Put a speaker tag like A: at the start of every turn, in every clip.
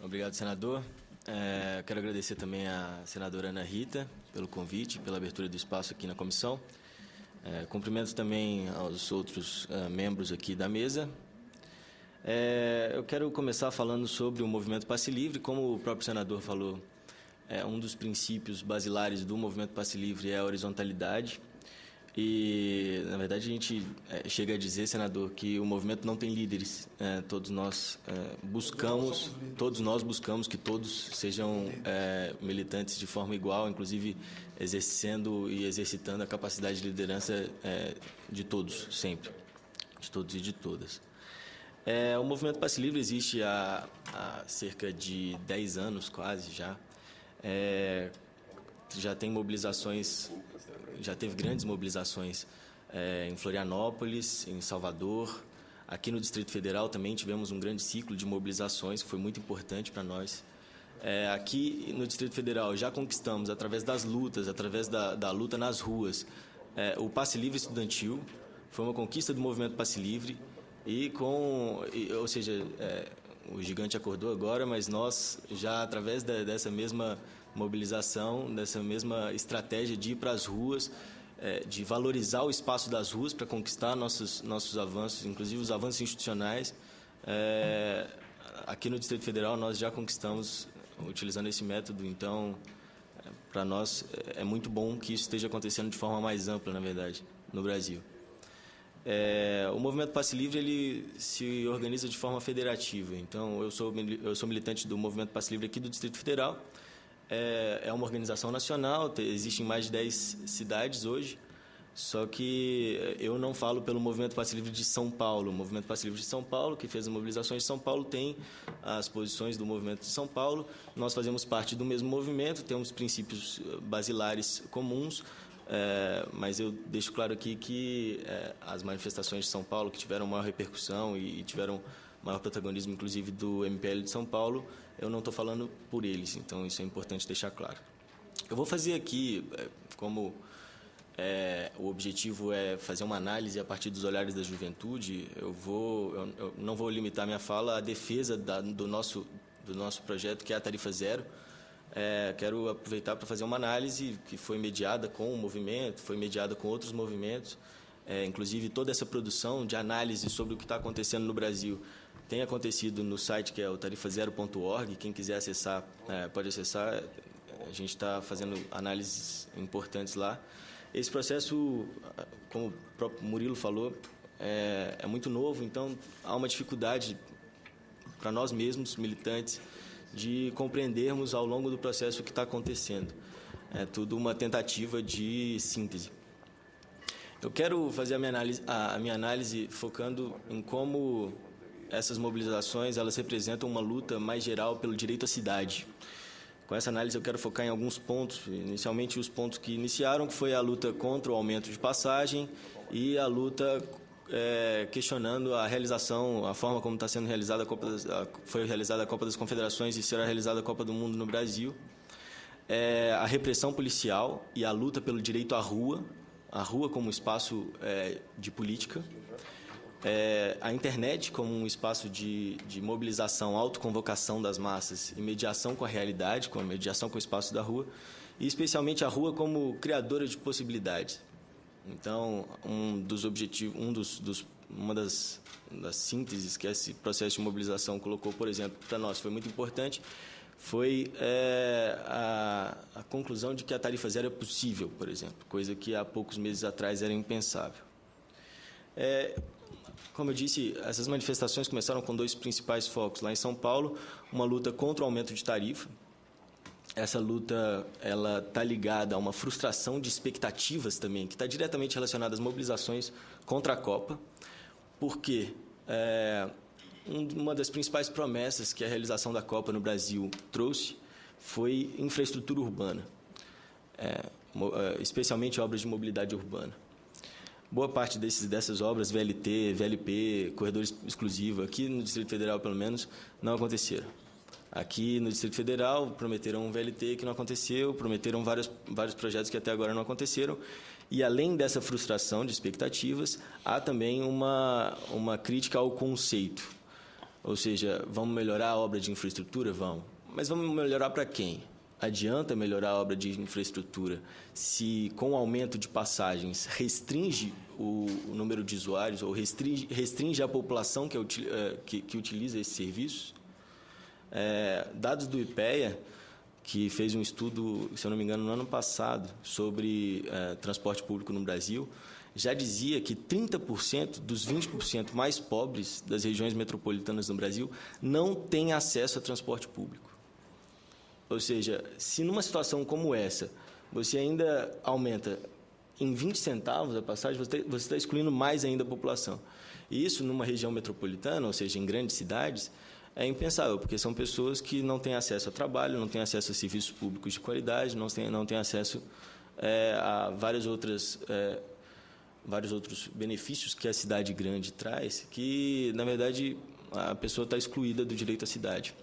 A: Obrigado, senador. Quero agradecer também à senadora Ana Rita pelo convite, pela abertura do espaço aqui na comissão. Cumprimento também aos outros membros aqui da mesa. Eu quero começar falando sobre o movimento Passe Livre. Como o próprio senador falou, um dos princípios basilares do movimento Passe Livre é a horizontalidade. E, na verdade, a gente chega a dizer, senador, que o movimento não tem líderes. Todos nós buscamos que todos sejam militantes de forma igual, inclusive exercendo e exercitando a capacidade de liderança de todos, sempre, de todos e de todas. O movimento Passe Livre existe há cerca de 10 anos, quase já. Já tem mobilizações, já teve grandes mobilizações em Florianópolis, em Salvador. Aqui no Distrito Federal também tivemos um grande ciclo de mobilizações, que foi muito importante para nós. Aqui no Distrito Federal já conquistamos, através das lutas, através da luta nas ruas, o Passe Livre estudantil. Foi uma conquista do movimento Passe Livre, ou seja, o gigante acordou agora, mas nós já, através dessa mesma mobilização, dessa mesma estratégia de ir para as ruas, de valorizar o espaço das ruas para conquistar nossos avanços, inclusive os avanços institucionais. Aqui no Distrito Federal nós já conquistamos utilizando esse método, então para nós é muito bom que isso esteja acontecendo de forma mais ampla, na verdade, no Brasil. O movimento Passe Livre ele se organiza de forma federativa. Então, eu sou militante do movimento Passe Livre aqui do Distrito Federal. É uma organização nacional, existem mais de 10 cidades hoje, só que eu não falo pelo movimento Passe Livre de São Paulo. O movimento Passe Livre de São Paulo, que fez as mobilizações de São Paulo, tem as posições do movimento de São Paulo. Nós fazemos parte do mesmo movimento, temos princípios basilares comuns, mas eu deixo claro aqui que as manifestações de São Paulo, que tiveram maior repercussão e tiveram maior protagonismo, inclusive, do MPL de São Paulo, eu não estou falando por eles, então isso é importante deixar claro. Eu vou fazer aqui, como o objetivo é fazer uma análise a partir dos olhares da juventude, eu não vou limitar minha fala à defesa do nosso projeto, que é a Tarifa Zero. Quero aproveitar para fazer uma análise que foi mediada com o movimento, foi mediada com outros movimentos, inclusive toda essa produção de análise sobre o que está acontecendo no Brasil tem acontecido no site que é o tarifazero.org. Quem quiser acessar, pode acessar. A gente está fazendo análises importantes lá. Esse processo, como o próprio Murilo falou, é muito novo, então há uma dificuldade para nós mesmos, militantes, de compreendermos ao longo do processo o que está acontecendo. É tudo uma tentativa de síntese. Eu quero fazer a minha análise focando em como essas mobilizações elas representam uma luta mais geral pelo direito à cidade. Com essa análise eu quero focar em alguns pontos, inicialmente os pontos que iniciaram, que foi a luta contra o aumento de passagem e a luta questionando a realização, a forma como está sendo realizada foi realizada a Copa das Confederações e será realizada a Copa do Mundo no Brasil, a repressão policial e a luta pelo direito à rua como espaço de política, a internet como um espaço de mobilização, autoconvocação das massas e mediação com a realidade, com a mediação com o espaço da rua, e especialmente a rua como criadora de possibilidades. Então, uma das sínteses que esse processo de mobilização colocou, por exemplo, para nós foi muito importante, foi a conclusão de que a tarifa zero é possível, por exemplo, coisa que há poucos meses atrás era impensável. Como eu disse, essas manifestações começaram com dois principais focos. Lá em São Paulo, uma luta contra o aumento de tarifa. Essa luta ela está ligada a uma frustração de expectativas também, que está diretamente relacionada às mobilizações contra a Copa, porque uma das principais promessas que a realização da Copa no Brasil trouxe foi infraestrutura urbana, especialmente obras de mobilidade urbana. Boa parte dessas obras, VLT, VLP, corredor exclusivo, aqui no Distrito Federal, pelo menos, não aconteceram. Aqui no Distrito Federal, prometeram um VLT que não aconteceu, prometeram vários projetos que até agora não aconteceram. E, além dessa frustração de expectativas, há também uma crítica ao conceito. Ou seja, vamos melhorar a obra de infraestrutura? Vamos. Mas vamos melhorar para quem? Adianta melhorar a obra de infraestrutura se, com o aumento de passagens, restringe o número de usuários ou restringe a população que utiliza esses serviços? Dados do IPEA, que fez um estudo, se eu não me engano, no ano passado, sobre transporte público no Brasil, já dizia que 30% dos 20% mais pobres das regiões metropolitanas no Brasil não têm acesso a transporte público. Ou seja, se numa situação como essa, você ainda aumenta em 20 centavos a passagem, você está excluindo mais ainda a população. E isso, numa região metropolitana, ou seja, em grandes cidades, é impensável, porque são pessoas que não têm acesso a trabalho, não têm acesso a serviços públicos de qualidade, não têm acesso a vários outros benefícios que a cidade grande traz, que, na verdade, a pessoa está excluída do direito à cidade.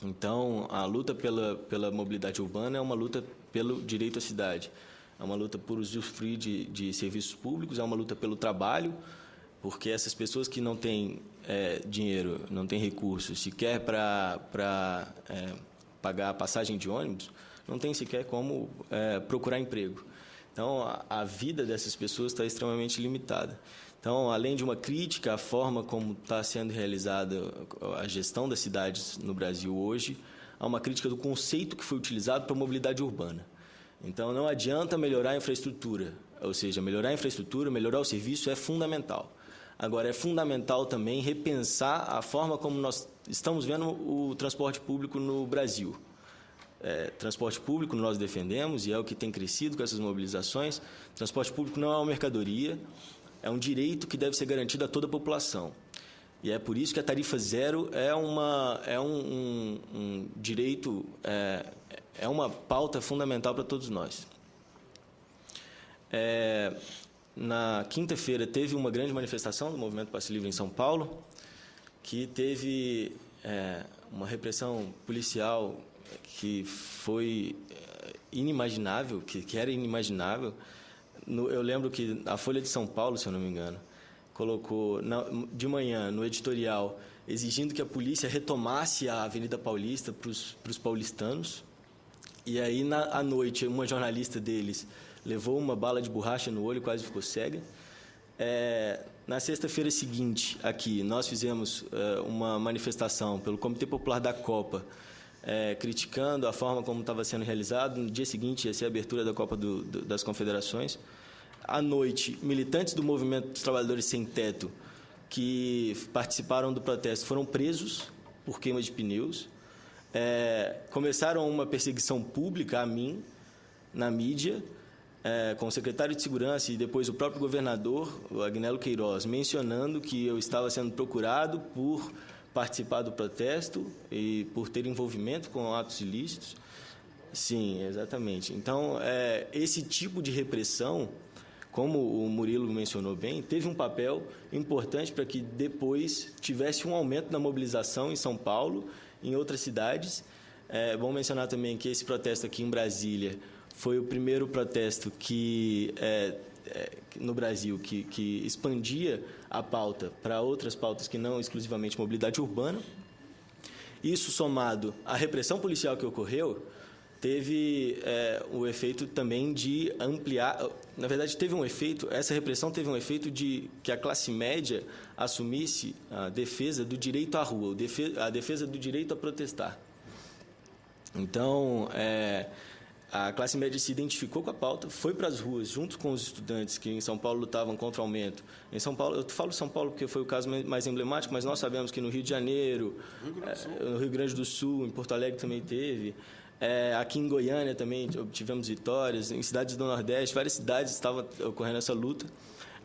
A: Então, a luta pela mobilidade urbana é uma luta pelo direito à cidade, é uma luta por usufruir de serviços públicos, é uma luta pelo trabalho, porque essas pessoas que não têm dinheiro, não têm recursos sequer para pagar a passagem de ônibus, não tem sequer como procurar emprego. Então, a vida dessas pessoas está extremamente limitada. Então, além de uma crítica à forma como está sendo realizada a gestão das cidades no Brasil hoje, há uma crítica do conceito que foi utilizado para a mobilidade urbana. Então, não adianta melhorar a infraestrutura, ou seja, melhorar a infraestrutura, melhorar o serviço é fundamental. Agora, é fundamental também repensar a forma como nós estamos vendo o transporte público no Brasil. Transporte público nós defendemos, e é o que tem crescido com essas mobilizações. Transporte público não é uma mercadoria, é um direito que deve ser garantido a toda a população. E é por isso que a tarifa zero é um direito, é uma pauta fundamental para todos nós. Na quinta-feira teve uma grande manifestação do Movimento Passe Livre em São Paulo, que teve uma repressão policial que foi inimaginável, que era inimaginável. Eu lembro que a Folha de São Paulo, se eu não me engano, colocou de manhã no editorial exigindo que a polícia retomasse a Avenida Paulista para os paulistanos. E aí, à noite, uma jornalista deles levou uma bala de borracha no olho e quase ficou cega. Na sexta-feira seguinte, aqui, nós fizemos uma manifestação pelo Comitê Popular da Copa, criticando a forma como estava sendo realizado. No dia seguinte ia ser a abertura da Copa das Confederações. À noite, militantes do Movimento dos Trabalhadores Sem Teto que participaram do protesto foram presos por queima de pneus. Começaram uma perseguição pública a mim, na mídia, com o secretário de Segurança e depois o próprio governador, o Agnello Queiroz, mencionando que eu estava sendo procurado por participar do protesto e por ter envolvimento com atos ilícitos. Sim, exatamente. Então, esse tipo de repressão, como o Murilo mencionou bem, teve um papel importante para que depois tivesse um aumento da mobilização em São Paulo, em outras cidades. É bom mencionar também que esse protesto aqui em Brasília foi o primeiro protesto no Brasil que expandia a pauta para outras pautas que não exclusivamente mobilidade urbana. Isso, somado à repressão policial que ocorreu, teve o efeito também de ampliar. Na verdade, essa repressão teve um efeito de que a classe média assumisse a defesa do direito à rua, a defesa do direito a protestar. Então, a classe média se identificou com a pauta, foi para as ruas junto com os estudantes que em São Paulo lutavam contra o aumento. Em São Paulo, eu falo São Paulo porque foi o caso mais emblemático, mas nós sabemos que no Rio de Janeiro, no Rio Grande do Sul, em Porto Alegre também teve. Aqui em Goiânia também tivemos vitórias, em cidades do Nordeste, várias cidades estava ocorrendo essa luta.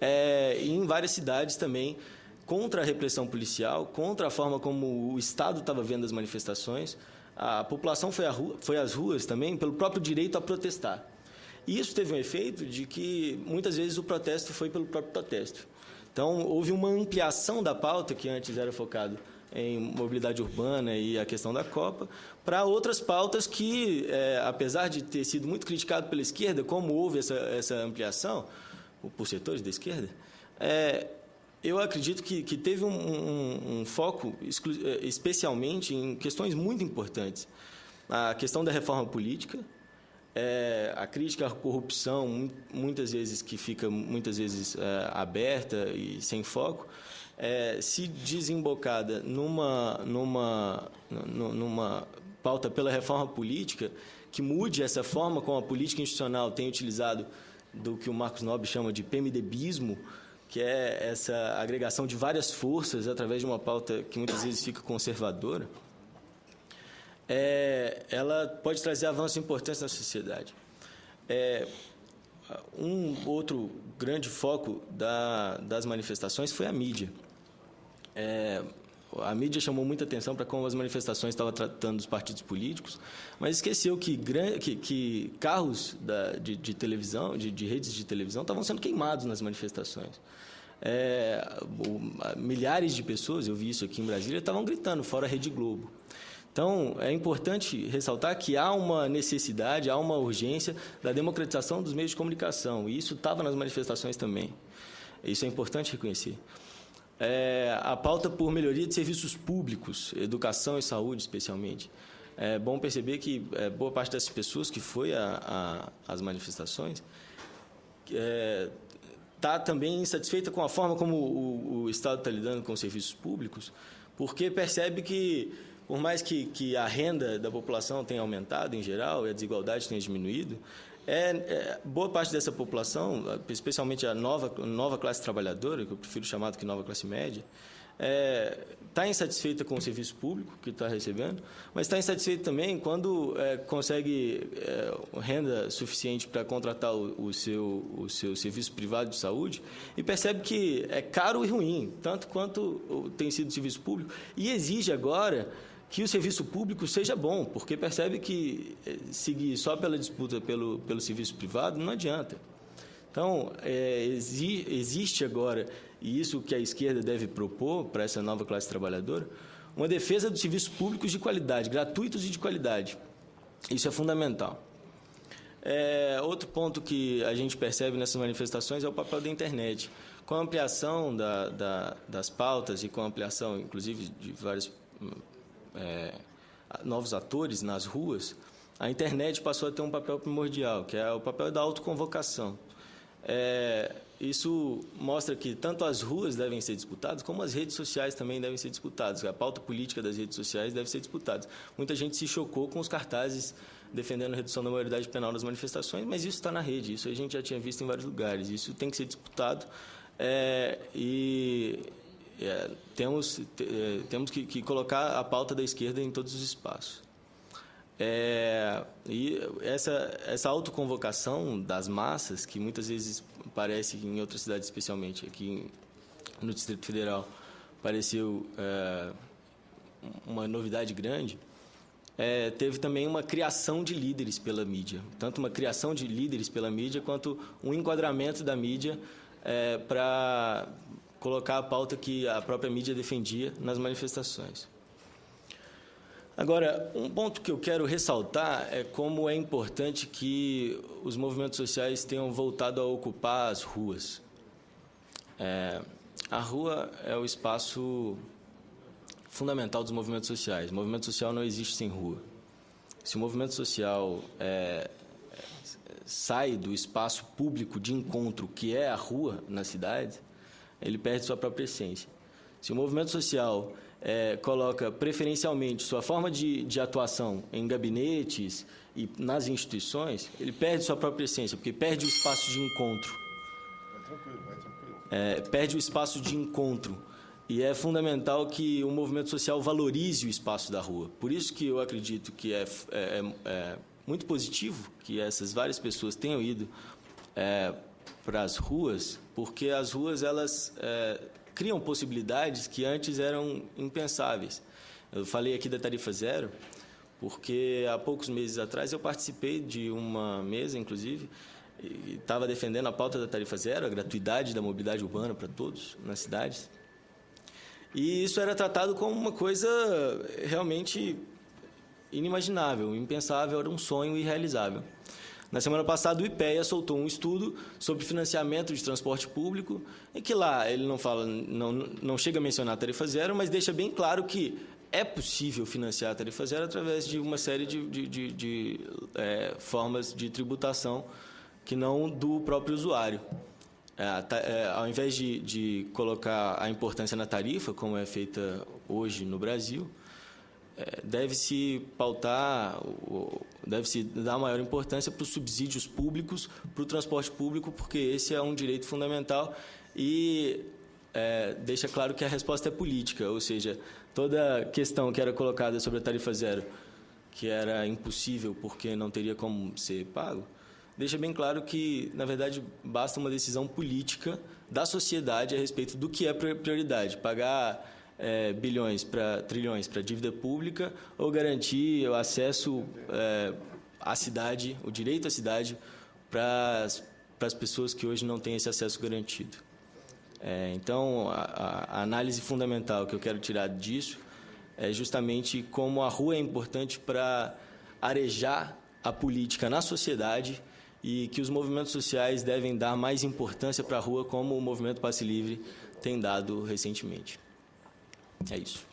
A: E em várias cidades também, contra a repressão policial, contra a forma como o Estado estava vendo as manifestações. A população foi às ruas também pelo próprio direito a protestar. E isso teve um efeito de que, muitas vezes, o protesto foi pelo próprio protesto. Então, houve uma ampliação da pauta, que antes era focado em mobilidade urbana e a questão da Copa, para outras pautas que, apesar de ter sido muito criticado pela esquerda, como houve essa ampliação, por setores da esquerda, Eu acredito que teve um foco especialmente em questões muito importantes. A questão da reforma política, a crítica à corrupção, muitas vezes que fica aberta e sem foco, se desembocada numa pauta pela reforma política, que mude essa forma como a política institucional tem utilizado do que o Marcos Nobre chama de PMDBismo, que é essa agregação de várias forças através de uma pauta que muitas vezes fica conservadora, ela pode trazer avanços importantes na sociedade. Um outro grande foco das manifestações foi a mídia. A mídia chamou muita atenção para como as manifestações estavam tratando dos partidos políticos, mas esqueceu que carros de televisão, de redes de televisão, estavam sendo queimados nas manifestações. Milhares de pessoas, eu vi isso aqui em Brasília, estavam gritando, fora a Rede Globo. Então, é importante ressaltar que há uma necessidade, há uma urgência da democratização dos meios de comunicação, e isso estava nas manifestações também. Isso é importante reconhecer. A pauta por melhoria de serviços públicos, educação e saúde, especialmente. É bom perceber que boa parte dessas pessoas que foi às manifestações está também insatisfeita com a forma como o Estado está lidando com os serviços públicos, porque percebe que, por mais que a renda da população tenha aumentado em geral e a desigualdade tenha diminuído, boa parte dessa população, especialmente a nova classe trabalhadora, que eu prefiro chamar do que nova classe média, está insatisfeita com o serviço público que está recebendo, mas está insatisfeita também quando consegue renda suficiente para contratar o seu serviço privado de saúde e percebe que é caro e ruim, tanto quanto tem sido o serviço público, e exige agora que o serviço público seja bom, porque percebe que seguir só pela disputa pelo serviço privado não adianta. Então, existe agora, e isso que a esquerda deve propor para essa nova classe trabalhadora, uma defesa dos serviços públicos de qualidade, gratuitos e de qualidade. Isso é fundamental. Outro ponto que a gente percebe nessas manifestações é o papel da internet. Com a ampliação das pautas e com a ampliação, inclusive, de vários novos atores nas ruas, a internet passou a ter um papel primordial, que é o papel da autoconvocação. Isso mostra que tanto as ruas devem ser disputadas, como as redes sociais também devem ser disputadas. A pauta política das redes sociais deve ser disputada. Muita gente se chocou com os cartazes defendendo a redução da maioridade penal nas manifestações, mas isso está na rede, isso a gente já tinha visto em vários lugares. Isso tem que ser disputado temos que colocar a pauta da esquerda em todos os espaços. E essa autoconvocação das massas, que muitas vezes parece, em outras cidades especialmente, aqui no Distrito Federal, pareceu uma novidade grande, teve também uma criação de líderes pela mídia, tanto uma criação de líderes pela mídia, quanto um enquadramento da mídia para colocar a pauta que a própria mídia defendia nas manifestações. Agora, um ponto que eu quero ressaltar é como é importante que os movimentos sociais tenham voltado a ocupar as ruas. A rua é o espaço fundamental dos movimentos sociais. O movimento social não existe sem rua. Se o movimento social sai do espaço público de encontro, que é a rua na cidade, ele perde sua própria essência. Se o movimento social coloca preferencialmente sua forma de atuação em gabinetes e nas instituições, ele perde sua própria essência, porque perde o espaço de encontro. Perde o espaço de encontro. E é fundamental que o movimento social valorize o espaço da rua. Por isso que eu acredito que é muito positivo que essas várias pessoas tenham ido para as ruas, porque as ruas elas criam possibilidades que antes eram impensáveis. Eu falei aqui da tarifa zero, porque há poucos meses atrás eu participei de uma mesa, inclusive, e estava defendendo a pauta da tarifa zero, a gratuidade da mobilidade urbana para todos nas cidades. E isso era tratado como uma coisa realmente inimaginável, impensável, era um sonho irrealizável. Na semana passada, o IPEA soltou um estudo sobre financiamento de transporte público, em que lá ele não chega a mencionar a tarifa zero, mas deixa bem claro que é possível financiar a tarifa zero através de uma série de formas de tributação que não do próprio usuário. Ao invés de colocar a importância na tarifa, como é feita hoje no Brasil, deve-se dar maior importância para os subsídios públicos, para o transporte público, porque esse é um direito fundamental e deixa claro que a resposta é política, ou seja, toda questão que era colocada sobre a tarifa zero, que era impossível porque não teria como ser pago, deixa bem claro que, na verdade, basta uma decisão política da sociedade a respeito do que é prioridade, pagar bilhões para trilhões para dívida pública ou garantir o acesso à cidade, o direito à cidade para as pessoas que hoje não têm esse acesso garantido. Então, a análise fundamental que eu quero tirar disso é justamente como a rua é importante para arejar a política na sociedade e que os movimentos sociais devem dar mais importância para a rua, como o movimento Passe Livre tem dado recentemente. É isso.